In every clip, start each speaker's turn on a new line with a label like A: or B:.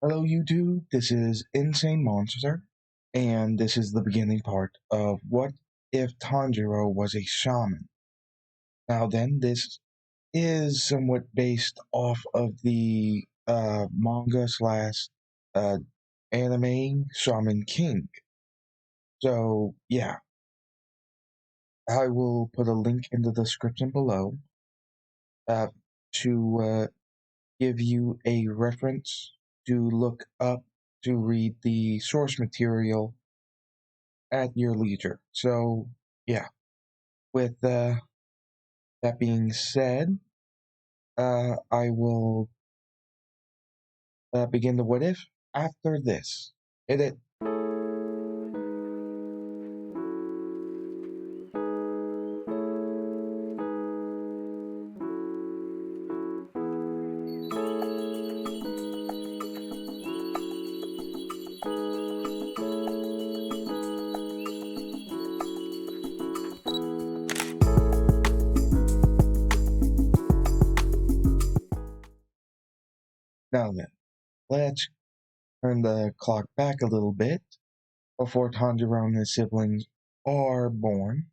A: Hello YouTube, this is Insane Monster, and this is the beginning part of What If Tanjiro Was a Shaman. Now then, this is somewhat based off of the manga slash uh, anime Shaman King. So yeah, I will put a link in the description below uh, to give you a reference to look up to read the source material at your leisure. So, yeah, with that being said, I will begin the what if after this. Hit it. Now then, let's turn the clock back a little bit before Tanjiro and his siblings are born,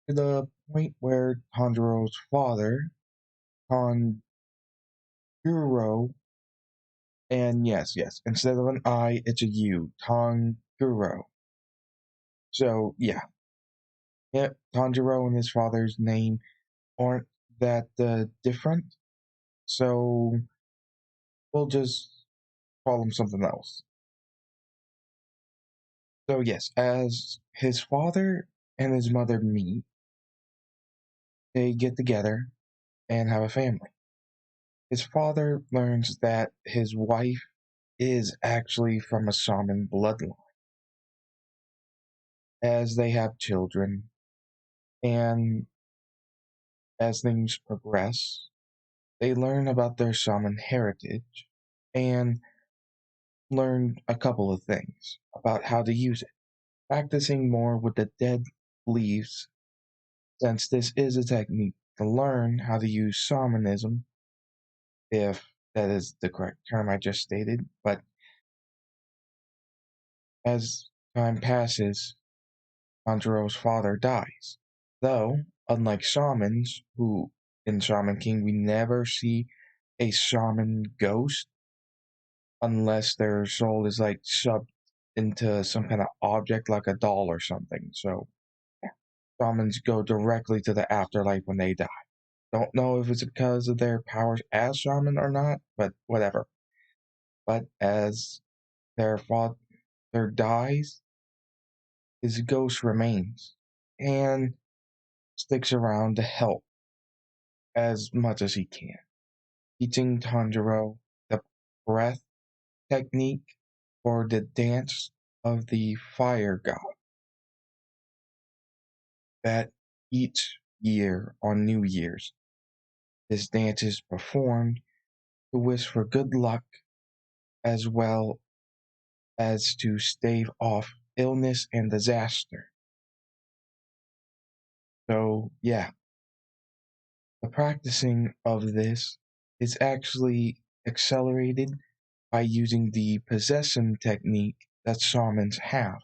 A: to the point where Tanjiro's father, Tanjuro, and yes, instead of an I, it's a U, Tanjuro. So, yeah, Tanjiro and his father's name aren't that different, so we'll just call him something else. So yes, as his father and his mother meet, they get together and have a family. His father learns that his wife is actually from a shaman bloodline, as they have children, and as things progress, they learn about their shaman heritage and learn a couple of things about how to use it, practicing more with the dead leaves, since this is a technique to learn how to use shamanism, if that is the correct term I just stated. But as time passes, Tanjiro's father dies. Though, unlike shamans, who in Shaman King we never see a shaman ghost unless their soul is like shoved into some kind of object like a doll or something. So shamans go directly to the afterlife when they die. Don't know if it's because of their powers as shaman or not, but whatever. But as their father dies, his ghost remains and sticks around to help as much as he can, teaching Tanjiro the breath technique for the dance of the fire god, that each year on New Year's, this dance is performed to wish for good luck as well as to stave off illness and disaster. So, yeah, the practicing of this is actually accelerated by using the possession technique that shamans have,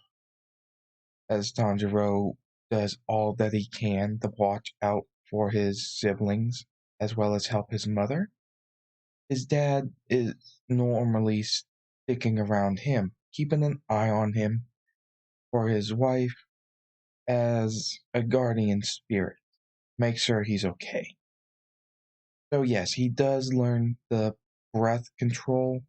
A: as Tanjiro does all that he can to watch out for his siblings as well as help his mother. His dad is normally sticking around him, keeping an eye on him for his wife as a guardian spirit, make sure he's okay. So yes, he does learn the breath control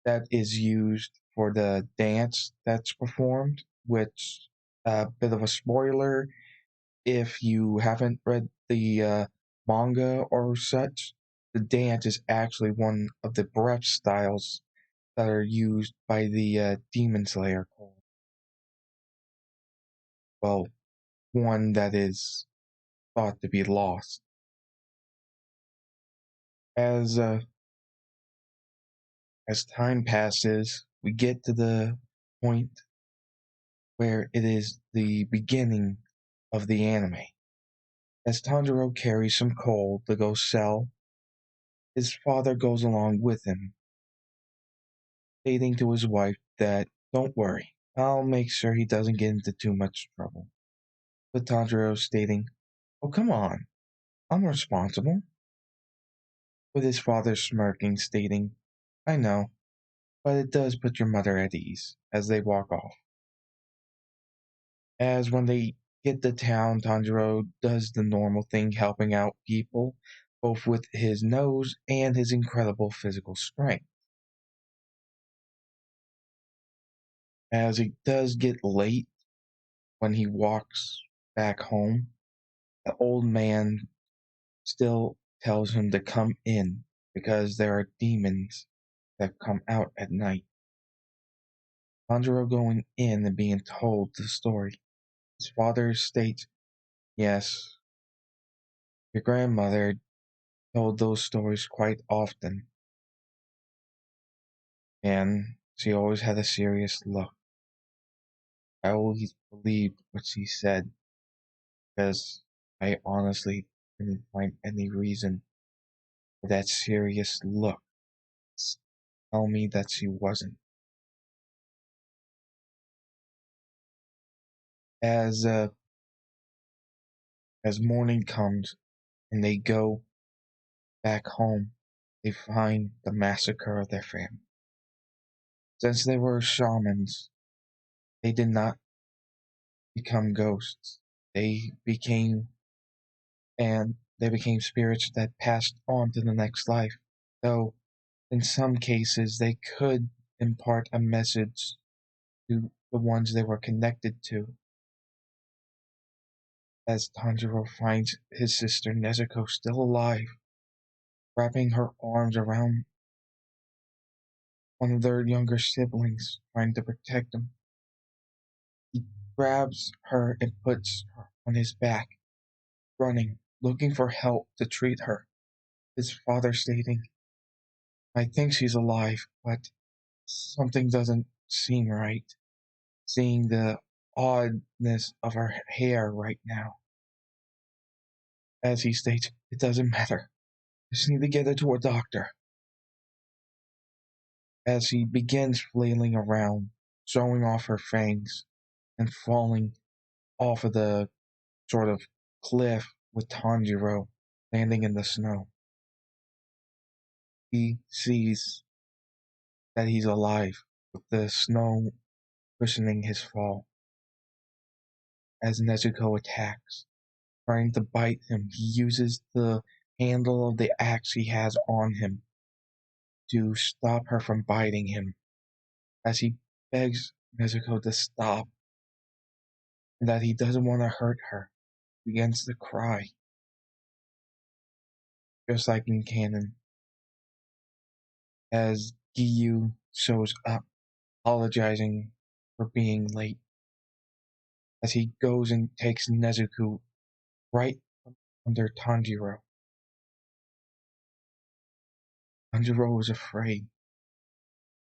A: that is used for the dance that's performed, which a bit of a spoiler if you haven't read the manga or such. The dance is actually one of the breath styles that are used by the Demon Slayer cult. Well, one that is thought to be lost. As as time passes, we get to the point where it is the beginning of the anime. As Tanjiro carries some coal to go sell, his father goes along with him, stating to his wife that, don't worry, I'll make sure he doesn't get into too much trouble. But Tanjiro stating, oh come on, I'm responsible. With his father smirking, stating, I know, but it does put your mother at ease, as they walk off. As when they get to town, Tanjiro does the normal thing, helping out people, both with his nose and his incredible physical strength. As it does get late when he walks back home, the old man still tells him to come in because there are demons that come out at night. Tanjiro going in and being told the story. His father states, yes, your grandmother told those stories quite often, and she always had a serious look. I always believed what she said because I honestly couldn't find any reason for that serious look. Tell me that she wasn't. As uh, as morning comes and they go back home, they find the massacre of their family. Since they were shamans, they did not become ghosts. They became they became spirits that passed on to the next life. Though in some cases they could impart a message to the ones they were connected to. As Tanjiro finds his sister Nezuko still alive, wrapping her arms around one of their younger siblings, trying to protect him. He grabs her and puts her on his back, running, looking for help to treat her. His father stating, I think she's alive, but something doesn't seem right. Seeing the oddness of her hair right now. As he states, it doesn't matter. Just need to get her to a doctor. As he begins flailing around, showing off her fangs, and falling off of the sort of cliff with Tanjiro landing in the snow. He sees that he's alive, with the snow cushioning his fall. As Nezuko attacks, trying to bite him, he uses the handle of the axe he has on him to stop her from biting him. As he begs Nezuko to stop, and that he doesn't want to hurt her, he begins to cry, just like in canon. As Giyu shows up, apologizing for being late, as he goes and takes Nezuko right under Tanjiro. Tanjiro is afraid,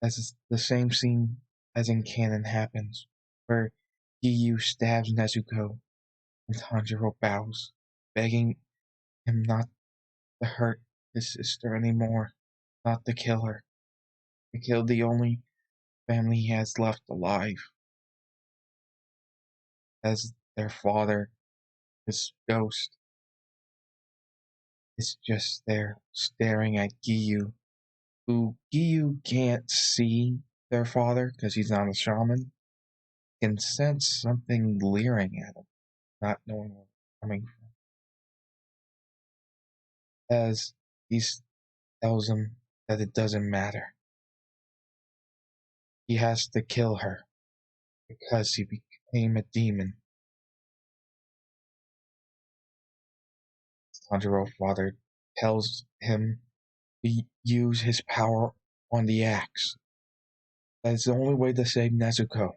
A: as the same scene as in canon happens, where Giyu stabs Nezuko and Tanjiro bows, begging him not to hurt his sister anymore, not to kill her, to kill the only family he has left alive, as their father, his ghost, is just there staring at Giyu, who Giyu can't see their father because he's not a shaman, can sense something leering at him, not knowing where it's coming from. As he tells him that it doesn't matter. He has to kill her because he became a demon. Tanjiro's father tells him to use his power on the axe. That is the only way to save Nezuko.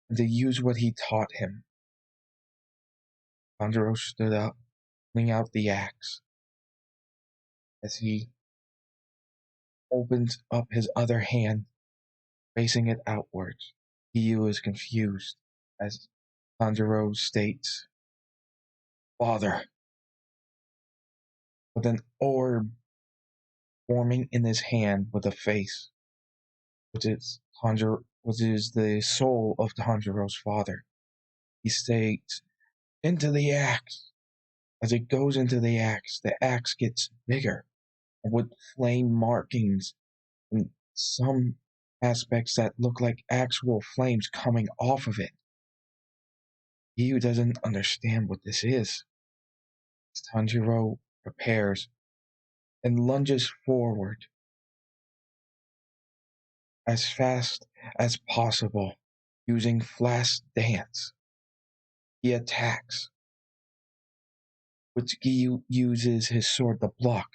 A: And to use what he taught him. Tanjiro stood up, pulling out the axe. As he opens up his other hand, facing it outwards. Giyu is confused, as Tanjiro states, Father, with an orb forming in his hand with a face, which is the soul of Tanjiro's father. He states, "Into the axe." As it goes into the axe gets bigger, with flame markings and some aspects that look like actual flames coming off of it. Giyu doesn't understand what this is. Tanjiro prepares and lunges forward as fast as possible using flash dance. He attacks, which Giyu uses his sword to block,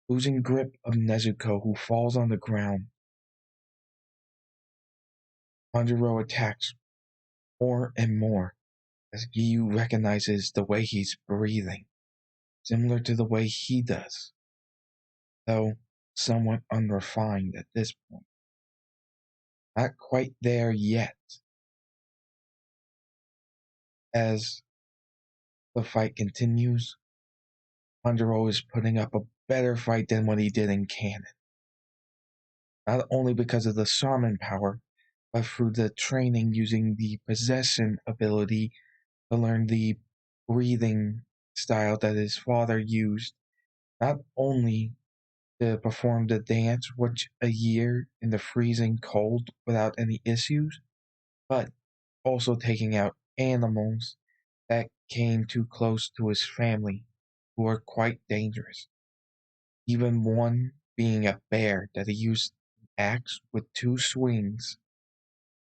A: losing grip of Nezuko, who falls on the ground. Tanjiro attacks more and more as Giyu recognizes the way he's breathing, similar to the way he does, though somewhat unrefined at this point. Not quite there yet. As the fight continues, Tanjiro is putting up a better fight than what he did in canon. Not only because of the Shaman power, but through the training using the possession ability to learn the breathing style that his father used, not only to perform the dance, which a year in the freezing cold without any issues, but also taking out animals that came too close to his family, who were quite dangerous. Even one being a bear that he used an axe with two swings,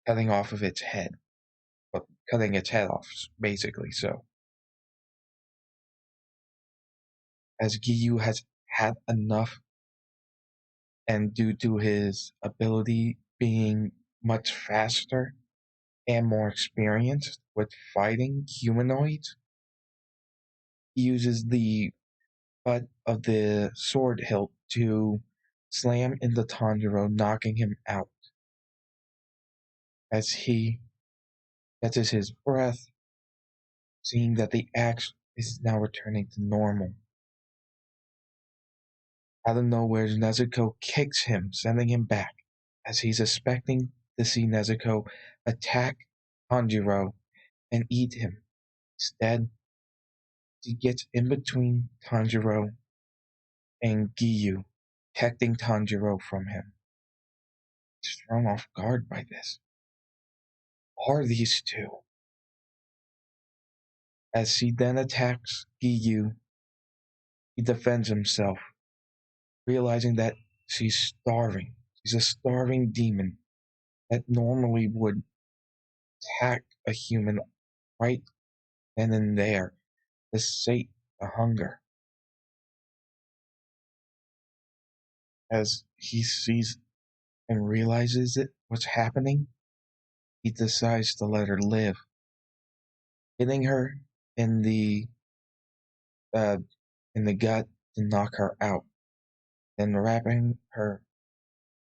A: cutting off of its head. Well, cutting its head off, basically, so. As Giyu has had enough, and due to his ability being much faster and more experienced with fighting humanoids, he uses the butt of the sword hilt to slam into Tanjiro, knocking him out. As he catches his breath, seeing that the axe is now returning to normal. Out of nowhere, Nezuko kicks him, sending him back, as he's expecting to see Nezuko attack Tanjiro and eat him. Instead, he gets in between Tanjiro and Giyu, protecting Tanjiro from him. He's thrown off guard by this. Are these two? As he then attacks Giyu, he defends himself, realizing that she's starving. She's a starving demon that normally would attack a human right then and there to sate the hunger. As he sees and realizes what's happening, he decides to let her live, hitting her in the uh, gut to knock her out, then wrapping her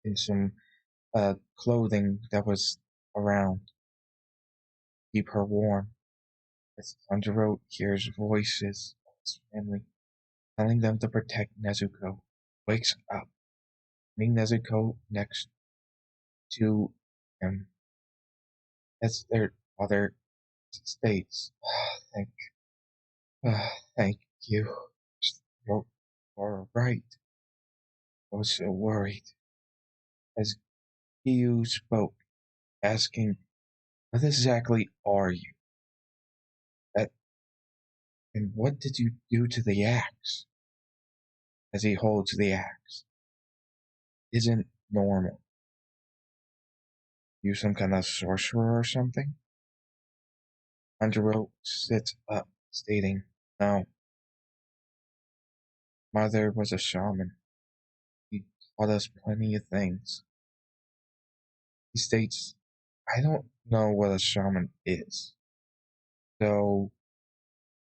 A: in some clothing that was around to keep her warm. As Tanjiro hears voices of his family telling them to protect Nezuko, wakes up, putting Nezuko next to him as their father states, Thank, thank you. You're all right. I was so worried." As Giyu spoke, asking, "What exactly are you? That, and what did you do to the axe?" As he holds the axe. "Isn't normal. You some kind of sorcerer or something?" Tanjiro sits up, stating, "No. Mother was a shaman. He taught us plenty of things." He states, "I don't know what a shaman is. So,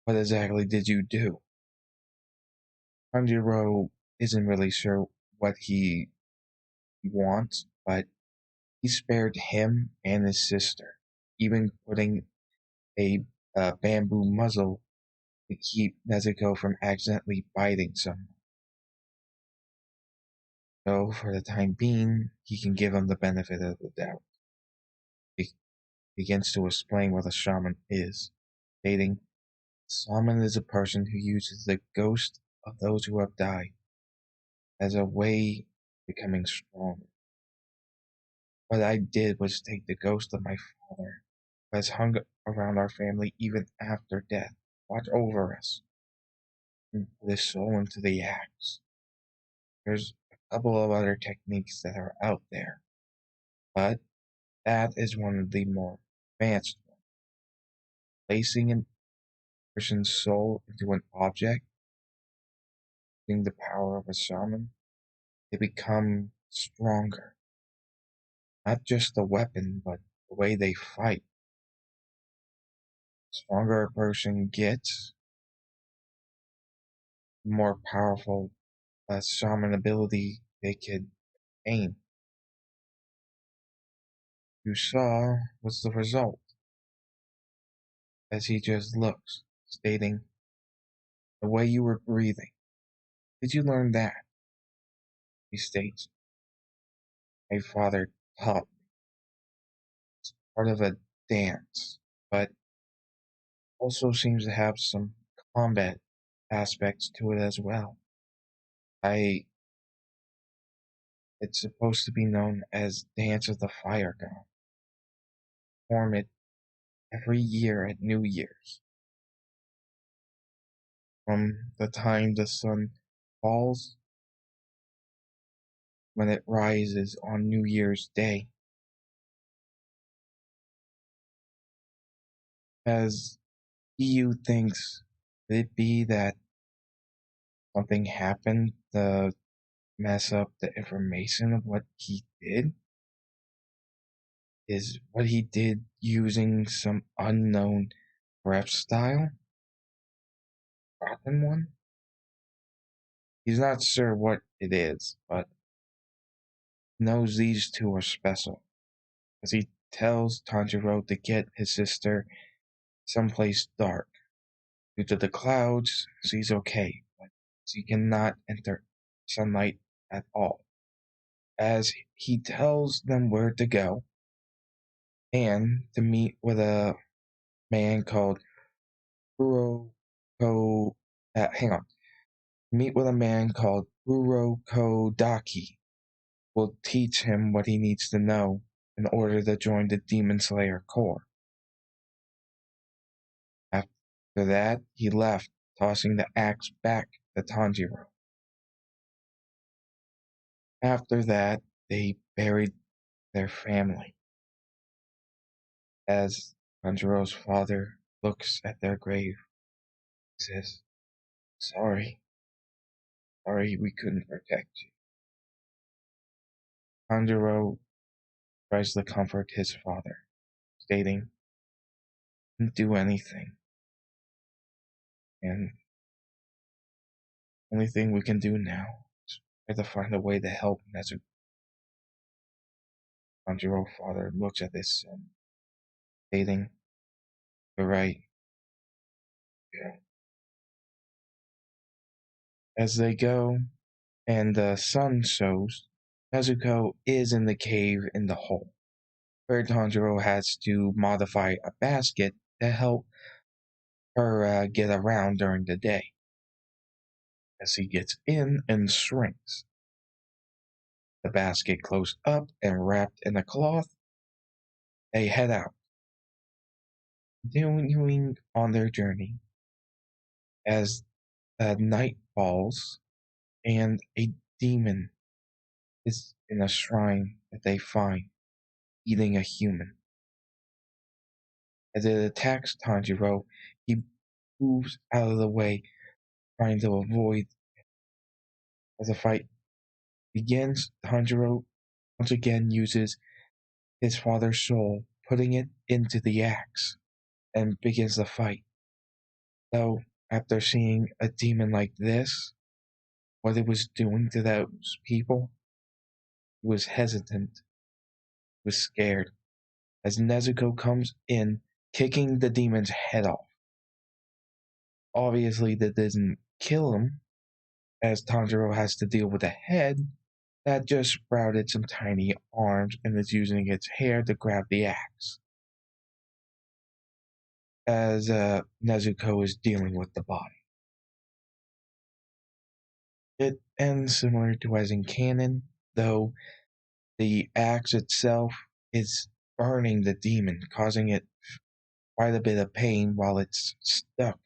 A: what exactly did you do?" Tanjiro isn't really sure what he wants, but he spared him and his sister, even putting a bamboo muzzle to keep Nezuko from accidentally biting someone. So, for the time being, he can give him the benefit of the doubt. He begins to explain what a shaman is, stating, "A shaman is a person who uses the ghost of those who have died as a way of becoming stronger. What I did was take the ghost of my father, who has hung around our family even after death, watch over us, and put his soul into the axe. There's a couple of other techniques that are out there, but that is one of the more advanced ones. Placing a person's soul into an object, using the power of a shaman, they become stronger. Not just the weapon, but the way they fight. The stronger a person gets, the more powerful shaman ability they could aim. You saw what's the result, as he just looks, stating, "The way you were breathing. Did you learn that?" He states, "My father taught me. It's part of a dance, but also seems to have some combat aspects to it as well. I It's supposed to be known as Dance of the Fire God. Perform it every year at New Year's. From the time the sun falls, when it rises on New Year's Day. As Giyu thinks, could it be that something happened to mess up the information of what he did? Is what he did using some unknown rep style? Forgotten one? He's not sure what it is, but knows these two are special, as he tells Tanjiro to get his sister someplace dark. Due to the clouds, she's okay, but she cannot enter sunlight at all. As he tells them where to go, and to meet with a man called Uroko. Hang on. Meet with a man called Urokodaki. Will teach him what he needs to know in order to join the Demon Slayer Corps. After that, he left, tossing the axe back to Tanjiro. After that, they buried their family. As Tanjiro's father looks at their grave, he says, Sorry we couldn't protect you." Tanjiro tries to comfort his father, stating, "Didn't do anything, and the only thing we can do now is try to find a way to help Nezuko." Tanjiro's father looks at his son, stating, "You're right, yeah." As they go, and the sun shows, Nezuko is in the cave in the hole, where Tanjiro has to modify a basket to help her get around during the day. As he gets in and shrinks, the basket closed up and wrapped in a cloth, they head out, continuing on their journey. As night falls, and a demon is in a shrine that they find, eating a human. As it attacks Tanjiro, he moves out of the way, trying to avoid. As the fight begins, Tanjiro once again uses his father's soul, putting it into the axe, and begins the fight. Though, after seeing a demon like this, what it was doing to those people, he was hesitant, he was scared, as Nezuko comes in, kicking the demon's head off. Obviously, that doesn't kill him, as Tanjiro has to deal with the head that just sprouted some tiny arms and is using its hair to grab the axe. As Nezuko is dealing with the body. It ends similar to as in canon, though the axe itself is burning the demon, causing it quite a bit of pain while it's stuck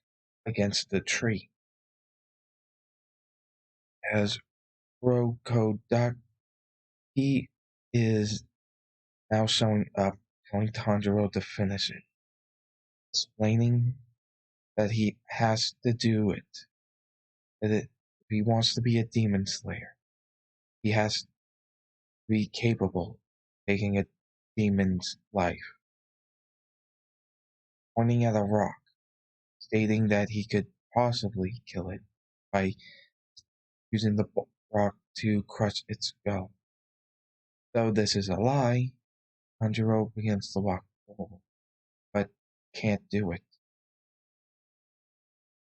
A: against the tree. As Urokodaki is now showing up, telling Tanjiro to finish it, explaining that he has to do it, if he wants to be a demon slayer, he has to be capable of taking a demon's life. Pointing at a rock, stating that he could possibly kill it by using the rock to crush its skull. Though this is a lie, Tanjiro begins to walk forward, but can't do it.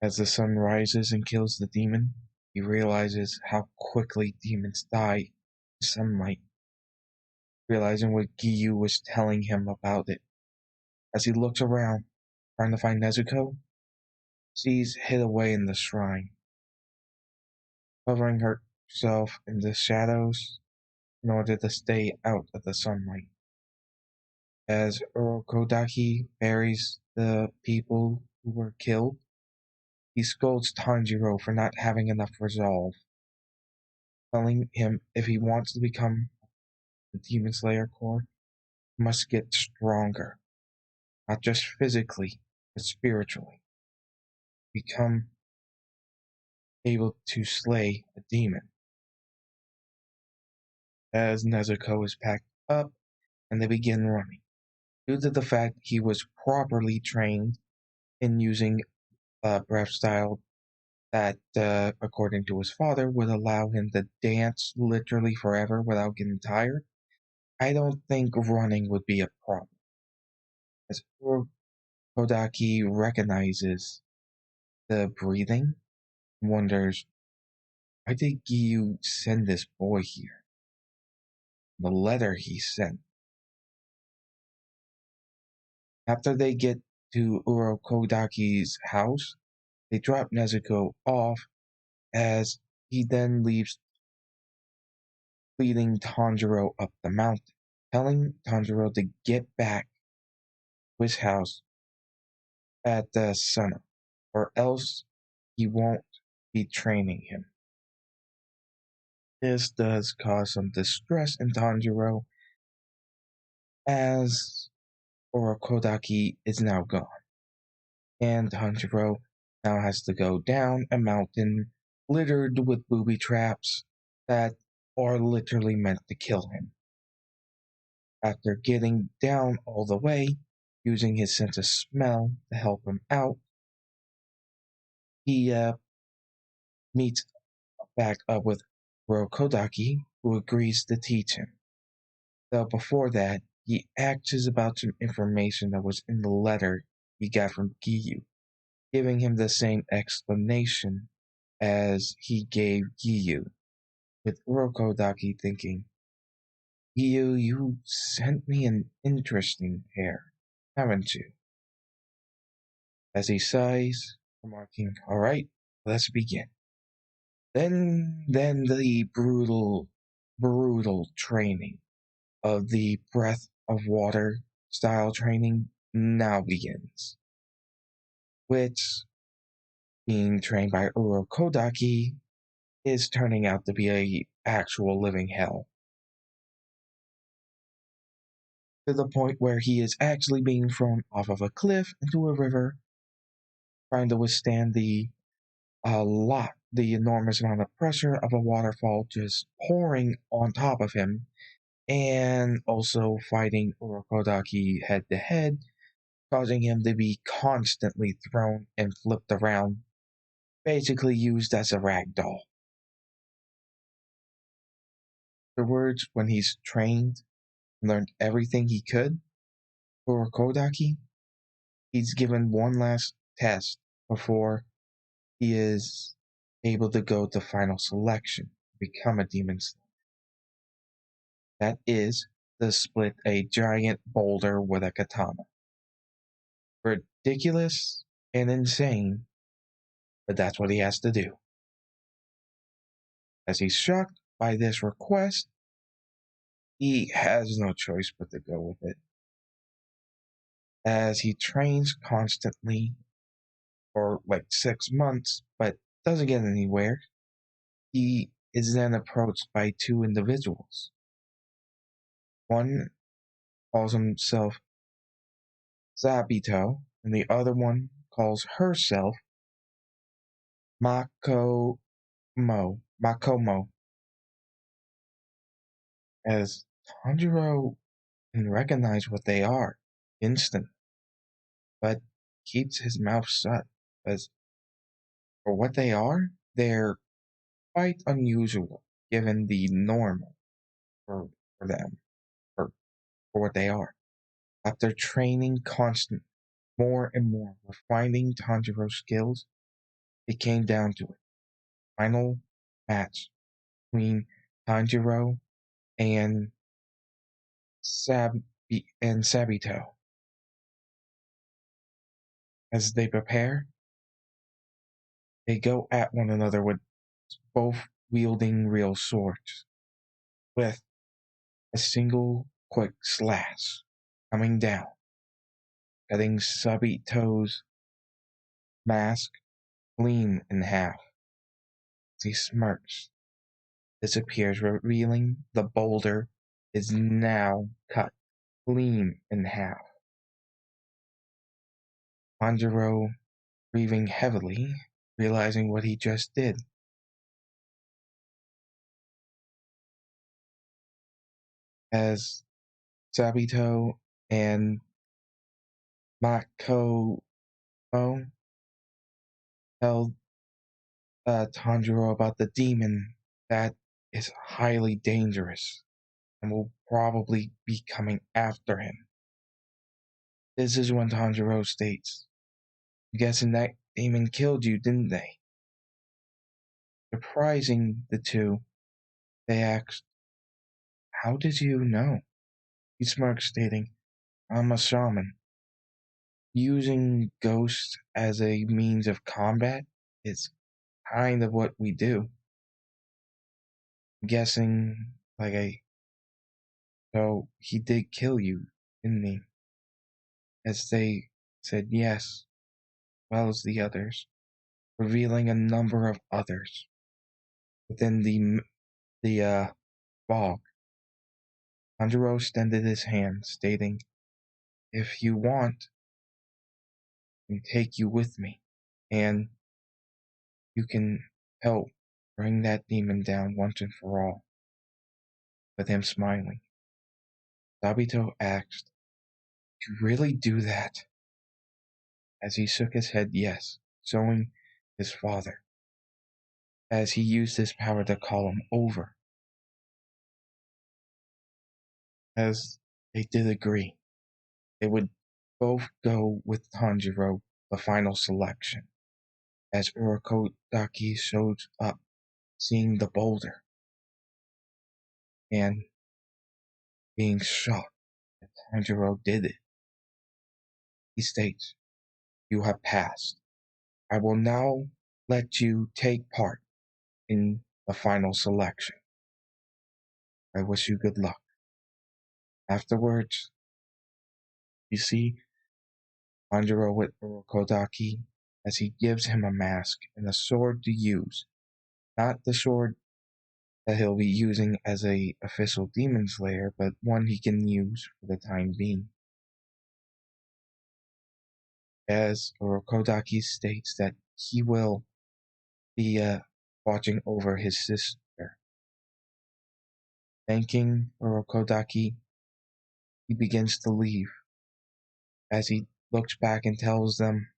A: As the sun rises and kills the demon, he realizes how quickly demons die in sunlight, realizing what Giyu was telling him about it. As he looks around, trying to find Nezuko, sees hid away in the shrine, covering herself in the shadows in order to stay out of the sunlight. As Urokodaki buries the people who were killed, he scolds Tanjiro for not having enough resolve, telling him if he wants to become the Demon Slayer Corps, he must get stronger, not just physically, but spiritually. Become able to slay a demon. As Nezuko is packed up and they begin running, due to the fact he was properly trained in using breath style that, according to his father, would allow him to dance literally forever without getting tired. I don't think running would be a problem. As Urokodaki recognizes the breathing, wonders, why did Giyu send this boy here? The letter he sent. After they get to Urokodaki's house, they drop Nezuko off as he then leaves, leading Tanjiro up the mountain, telling Tanjiro to get back to his house at the sunup, or else he won't be training him. This does cause some distress in Tanjiro, as Urokodaki is now gone, and Tanjiro now has to go down a mountain littered with booby traps that are literally meant to kill him. After getting down all the way, using his sense of smell to help him out, he meets back up with Urokodaki, who agrees to teach him. Though before that, he asks about some information that was in the letter he got from Giyu, giving him the same explanation as he gave Giyu, with Urokodaki thinking, Giyu, you sent me an interesting pair, haven't you? As he sighs, remarking, alright, let's begin. Then the brutal training of the breath of water style training now begins, which, being trained by Urokodaki, is turning out to be a actual living hell. To the point where he is actually being thrown off of a cliff into a river, trying to withstand the enormous amount of pressure of a waterfall just pouring on top of him, and also fighting Urokodaki head to head, causing him to be constantly thrown and flipped around, basically used as a rag doll. Afterwards, when he's trained and learned everything he could, Urokodaki, he's given one last test before he is able to go to final selection, become a demon slayer. That is to split a giant boulder with a katana. Ridiculous and insane, but that's what he has to do. As he's shocked by this request, he has no choice but to go with it. As he trains constantly for like 6 months, but doesn't get anywhere, he is then approached by two individuals. One calls himself Zabito, and the other one calls herself Makomo, as Tanjiro can recognize what they are instantly, but keeps his mouth shut, as for what they are, they're quite unusual given the normal for them, for what they are. After training constantly, more and more, refining Tanjiro's skills, it came down to it. Final match between Tanjiro and Sabito. As they prepare, they go at one another with both wielding real swords, with a single quick slash coming down, cutting Sabito's mask clean in half. As he smirks, disappears, revealing the boulder is now cut clean in half. Tanjiro, breathing heavily, realizing what he just did. As Sabito and Makomo tell Tanjiro about the demon that is highly dangerous and will probably be coming after him. This is when Tanjiro states, "I'm guessing that demon killed you, didn't they?" Surprising the two, they asked, "How did you know?" He smirks, stating, "I'm a shaman. Using ghosts as a means of combat is kind of what we do. I'm guessing, so he did kill you, didn't he?" As they said yes, as well as the others, revealing a number of others within the fog. Tanjiro extended his hand, stating, "If you want, I can take you with me, and you can help bring that demon down once and for all." With him smiling, Sabito asked, "You really do that?" As he shook his head yes, showing his father, as he used his power to call him over. As they did agree, they would both go with Tanjiro, the final selection, as Urokodaki showed up, seeing the boulder, and being shocked that Tanjiro did it. He states, "You have passed. I will now let you take part in the final selection. I wish you good luck." Afterwards, you see Tanjiro with Urokodaki as he gives him a mask and a sword to use, not the sword that he'll be using as a official demon slayer, but one he can use for the time being. As Urokodaki states that he will be watching over his sister. Thanking Urokodaki, he begins to leave. As he looks back and tells them,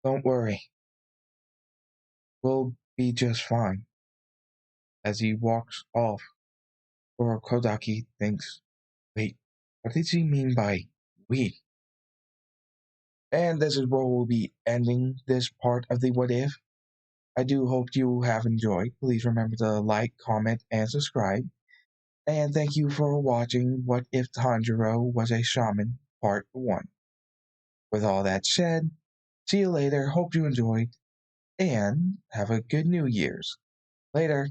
A: "Don't worry, we'll be just fine." As he walks off, Urokodaki thinks, "Wait, what does he mean by we?" And this is where we'll be ending this part of the What If. I do hope you have enjoyed. Please remember to like, comment, and subscribe. And thank you for watching What If Tanjiro Was a Shaman Part 1. With all that said, see you later. Hope you enjoyed, and have a good New Year's. Later.